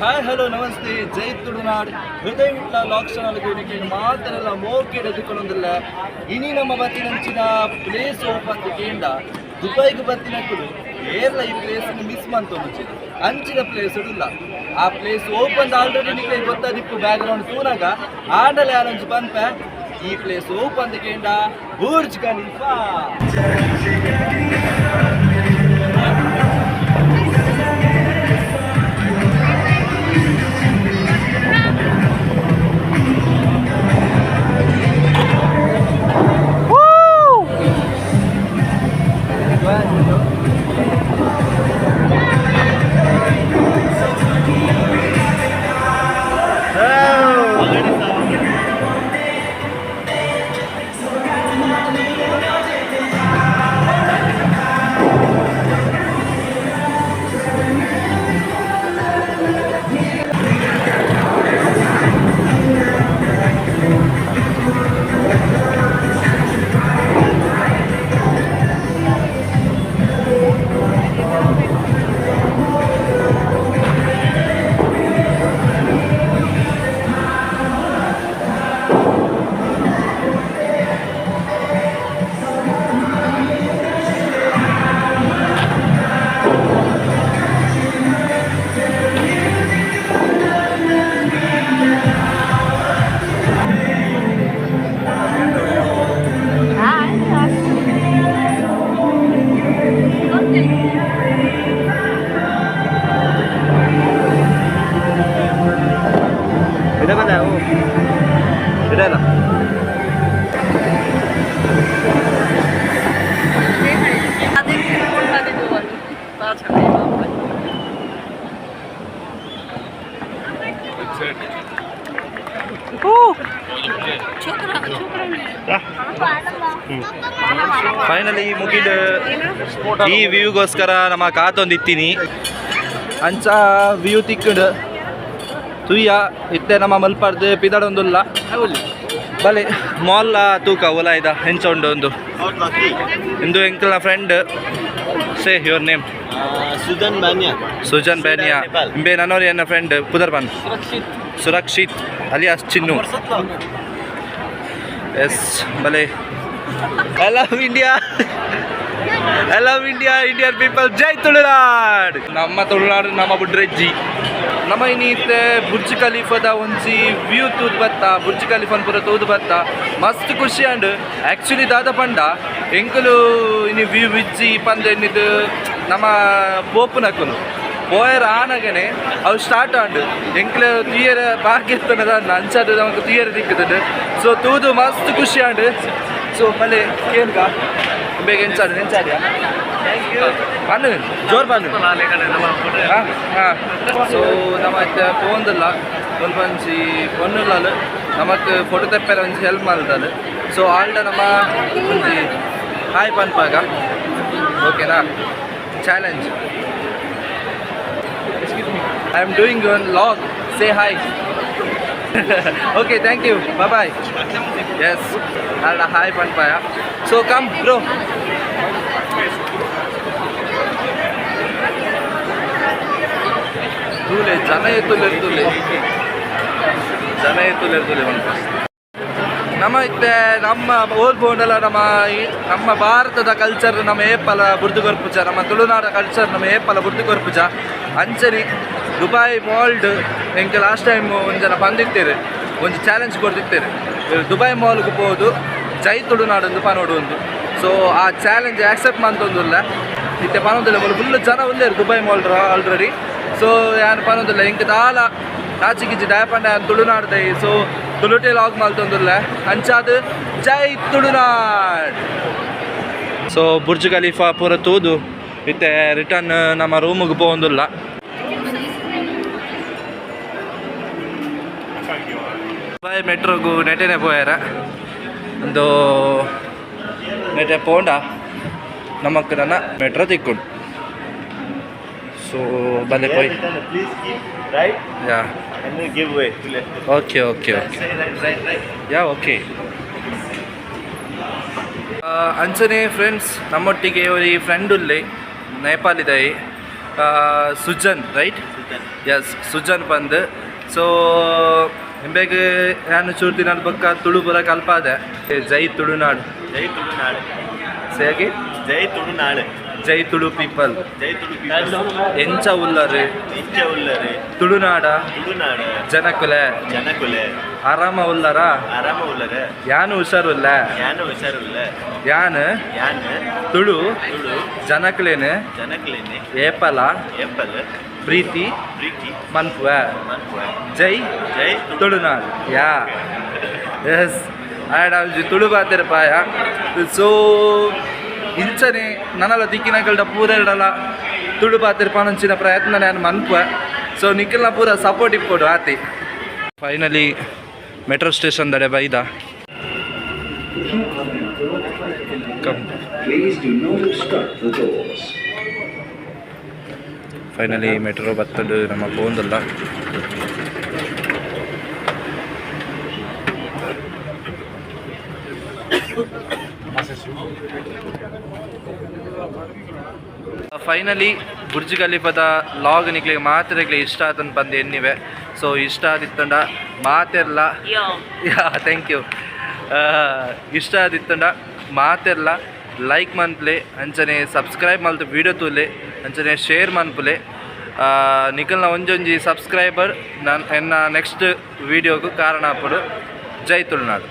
Hi hello ನಮಸ್ತೆ ಜೈ ತುಳುನಾಡ್ ಹೃದಯ Vitla lock ಚಾನಲ್ಗೆ ಮಾತನೆಲ್ಲ ಮೋಕೆ ಎದುಕೊಳ್ಳೊಂದಿಲ್ಲ ಇನಿ ನಮ್ಮ ಬತ್ತಿನಂಚಿನ ಪ್ಲೇಸ್ ಓಪನ್ ಕೇಂದ್ರ ದುಬೈಗೆ ಬತ್ತಿನಕ್ಕಳು ಏರ್ಲ ಈ ಪ್ಲೇಸ್ ಮಿಸ್ ಮಂತೊಂದು ಅಂಚಿನ ಪ್ಲೇಸ್ ಇಲ್ಲ ಆ ಪ್ಲೇಸ್ ಓಪನ್ ಆಲ್ರೆಡಿ ನಿಮಗೆ ಗೊತ್ತಾದಿಪ್ಪು ಬ್ಯಾಕ್ ಗ್ರೌಂಡ್ ತೂನಾಗ ಆಂಡಲೆ ಆರಂಜ್ ಬಂತ ಈ ಪ್ಲೇಸ್ ಓಪನ್ ಕೇಂದ್ರ ಬುರ್ಜ್ ಖಲೀಫಾ. ಫೈನಲಿ ಮುಗಿದು ಈ ವ್ಯೂಗೋಸ್ಕರ ನಮ್ಮ ಕಾತೊಂದಿತ್ತೀನಿ ಅಂಚ ವ್ಯೂ ತಿಕ್ಕಂಡು ತುಯ್ಯ ಇತ್ತೆ ನಮ್ಮ ಮಲ್ಪಾರ್ದು ಪಿದಾಡೊಂದುಲ್ಲ ಬಲೆ ಮಾಲ್ಲ ತೂಕ ಒಲ ಇದ ಹೆಂಚ ಉಂಡು ಒಂದು ಇಂದು ಎಂಕಲ್ನ friend say your name Sujan Baniya ಇಂಬೆ ನನ್ನೋರಿ ಎನ್ನ ಫ್ರೆಂಡ್ ಪುದರ್ಬನ್ ಸುರಕ್ಷಿತ್ ಅಲಿಯಾಸ್ ಚಿನ್ನು ಎಸ್ ಬಲೆ I love India Indian people ಜೈ ತುಳುನಾಡ್. ನಮ್ಮ ತುಳುನಾಡು ನಮ್ಮ ಬುಡ್ರೆಜ್ಜಿ ನಮ್ಮ ಇನ್ನೀತೆ ಬುರ್ಜ್ ಖಲೀಫಾದ ಒಂಜಿ ವ್ಯೂ ತೂದು ಬತ್ತ ಬುರ್ಜ್ ಖಲೀಫಾನ್ ಪೂರ ತೂದು ಬತ್ತ ಮಸ್ತ್ ಖುಷಿ ಅಂಡ್ ಆ್ಯಕ್ಚುಲಿ ದಾದ ಪಂಡ ಎಂಕಲು ಇನ್ನು ವ್ಯೂ ವಿಜ್ಜಿ ಪಂದ ಎನ್ನಿದು ನಮ್ಮ ಪೋಪುನಕ್ಕನು ಪೋಯರ್ ಆನಗನೆ ಅವು ಸ್ಟಾರ್ಟ್ ಆಂಡು ಎಂಕ್ಲ ತುಯ್ಯರ ಭಾಗ್ಯಸ್ತನದ ಅಂಚಾದ ನಮಗೆ ತುಯ್ಯರ ದಿಕ್ಕದ ಸೊ ತೂದು ಮಸ್ತ್ ಖುಷಿ ಆಂಡು ಸೊ ಮಳೆ ಕೇನ್ಗ ಬೇಗ ನೆಂಚಾಡ್ಯಾ ಥ್ಯಾಂಕ್ ಯು ಬನ್ನು ಜೋರು ಬನ್ನು ಹಾಂ ಹಾಂ ಸೊ ನಮ್ಮ ಪೋಂದಿಲ್ಲ ಸ್ವಲ್ಪ ಒಂಚಿ ಪೊನ್ನುಲ್ಲ ನಮಕ್ ಫೋಟೋ ತೆಪ್ಪೆಲ್ಲ ಒಂಚಿ ಹೆಲ್ಪ್ ಮಾಡ್ದಲ್ಲ ಸೊ ಆಲ್ಡ ನಮ್ಮ ಒಂಜಿ ಹಾಯ್ ಪನ್ಪಾಗ ಓಕೆನಾ challenge I am doing one log say hi. Okay, thank you. Bye bye. Yes, I'll hi Panpaya. So come, bro. Tule, jana tule. ನಮ್ಮ ಇತ್ತೆ ನಮ್ಮ ಓದ್ಬೋಂಡಲ್ಲ ನಮ್ಮ ಭಾರತದ ಕಲ್ಚರ್ ನಮ್ಮ ಏಪಲ ಬುರ್ದುಗೊರ್ಪುಜ ನಮ್ಮ ತುಳುನಾಡ ಕಲ್ಚರ್ ನಮ್ಮ ಏಪಲ ಬುರ್ದುಗೊರ್ಪುಜ ಅಂಚನೆ ದುಬೈ ಮಾಲ್ಡ್ ಎಂಗೆ ಲಾಸ್ಟ್ ಟೈಮ್ ಒಂಜನ ಬಂದಿತ್ತೇವೆ ಒಂದು ಚಾಲೆಂಜ್ ಕೊಡ್ತಿತ್ತೇವೆ ದುಬೈ ಮಾಲ್ಗೆ ಹೋದು ಜೈ ತುಳುನಾಡೊಂದು ಪನೋಡು ಒಂದು ಸೊ ಆ ಚಾಲೆಂಜ್ ಆಕ್ಸೆಪ್ಟ್ ಮಂತೊಂದುಲ್ಲ ಇತ್ತೆ ಪನೋದಿಲ್ಲ ಫುಲ್ ಜನ ಉಳ್ಳೇರು ದುಬೈ ಮಾಲ್ ಆಲ್ರೆಡಿ ಸೊ ಯಾನು ಪನೋದಿಲ್ಲ ಎಂಗೆ ದಾಲ ನಾಚಿಗಿಚ್ಚಿ ದಯಪಂಡ ತುಳುನಾಡ್ದೈ ಸೊ ತುಳುಟೆ ಲಾಗ್ ಮಲ್ತೊಂದುಲ್ಲ ಅಂಚಾದು ಜೈ ತುಳುನಾಡ್. ಸೊ ಬುರ್ಜ್ ಖಲೀಫಾ ಪೂರ ತೂದು ಇತ್ತೆ ರಿಟರ್ನ್ ನಮ್ಮ ರೂಮಿಗೆ ಪೋಂದಿಲ್ಲ. ದುಬೈ ಮೆಟ್ರೋಗು ನೆಟೆನೆ ಪೋಯಾರ ಒಂದು ನೆಟೆ ಪೋಂಡ ನಮಕ್ ನನ್ನ ಮೆಟ್ರೋ ತಿಕ್ಕೊಂಡು ಸೊ ಬಂದೆ ಪೋಯ್ ಯಾ ಓಕೆ ಯಾ ಓಕೆ ಅಂಚನೆ ಫ್ರೆಂಡ್ಸ್ ನಮ್ಮೊಟ್ಟಿಗೆ ಈ ಫ್ರೆಂಡ್ ಉಳ್ಳಿ ನೇಪಾಳಿದಾಯಿ ಸುಜನ್ ರೈಟ್ ಎಸ್ ಸುಜನ್ ಪಂದ್ ಸೊ ಹಿಂಬೇಗ ಏನು ಚೂರ್ತಿ ನನ್ನ ಪಕ್ಕ ತುಳು ಪುರ ಕಲ್ಪಾದೆ ಜೈ ತುಳುನಾಡು ಜೈ ತುಳುನಾಡು ಸೇಗಿ ಜೈ ತುಳುನಾಡು ಜೈ ತುಳು ಪೀಪಲ್ ಜೈ ತುಳು ಪೀಪಲ್ ಎಂಚ ಉಲ್ಲರು ಇಂಚ ಉಲ್ಲರು ತುಳುನಾಡ ತುಳುನಾಡು ಜನಕುಲೆ ಜನಕುಲೆ ಆರಾಮ ಉಲ್ಲರ ಆರಾಮ ಉಲ್ಲರ ಯಾನು ಹುಷಾರುಲ್ಲ ಯಾನು ಹುಷಾರುಲ್ಲ ಯಾನು ಯಾನ್ ತುಳು ತುಳು ಜನಕುಲೇನು ಜನಕುಲೇನೆ ಏಪಲ ಏಪಲ್ ಪ್ರೀತಿ ಪ್ರೀತಿ ಮನ್ಪುವ ಮನ್ಪುವ ಜೈ ಜೈ Tulunadu yeah yes add ಅವ್ಜಿ Tulu ಬಾತಿರ ಪಾಯ ಸೊ ಇಂಚನೆ ನನ್ನಲ್ಲ ದಿಕ್ಕಿನಗಲ್ಡ ಪೂರ ಇಡಲ್ಲ ತುಳು ಬಾತಿರ ಪಾನಂಚಿನ ಪ್ರಯತ್ನ ನಾನು ಮನ್ಪುವ ಸೊ ನಿಖಿಲ್ನ ಪೂರ ಸಪೋರ್ಟ್ ಇಪ್ಪೋಡು ಆತಿ ಫೈನಲಿ ಮೆಟ್ರೋ ಸ್ಟೇಷನ್ ದಡೆ ಬೈದ ಫೈನಲಿ ಮೆಟ್ರೋ ಬತ್ತಡು ನಮ್ಮ ಬೋಂದಲ್ಲ ಫೈನಲಿ ಬುರ್ಜ್ ಖಲೀಫದ ಲಾಗ್ ನಿಕ್ಲಿಗೆ ಮಾತಿರಗ್ಲಿ ಇಷ್ಟ ಆತಂದು ಬಂದು ಎನ್ನಿವೆ ಸೊ ಇಷ್ಟ ಆದಿತ್ತಂಡ ಮಾತೆಲ್ಲ ಯಾ ಥ್ಯಾಂಕ್ ಯು ಇಷ್ಟ ಆದಿತ್ತಂಡ ಮಾತೆಲ್ಲ ಲೈಕ್ ಮನ್ಪುಲೆ ಅಂಚನೆ ಸಬ್ಸ್ಕ್ರೈಬ್ ಮಲ್ತು ವೀಡಿಯೋ ತೂಲೆ ಅಂಚನೆ ಶೇರ್ ಮನ್ಪುಲೆ ನಿಖಲ್ನ ಒಂಜೊಂಜಿ ಸಬ್ಸ್ಕ್ರೈಬರ್ ನಾನು ಎನ್ನ ನೆಕ್ಸ್ಟ್ ವೀಡಿಯೋಗೂ ಕಾರಣ ಆಪಡು ಜೈ ತುಳುನಾಡು.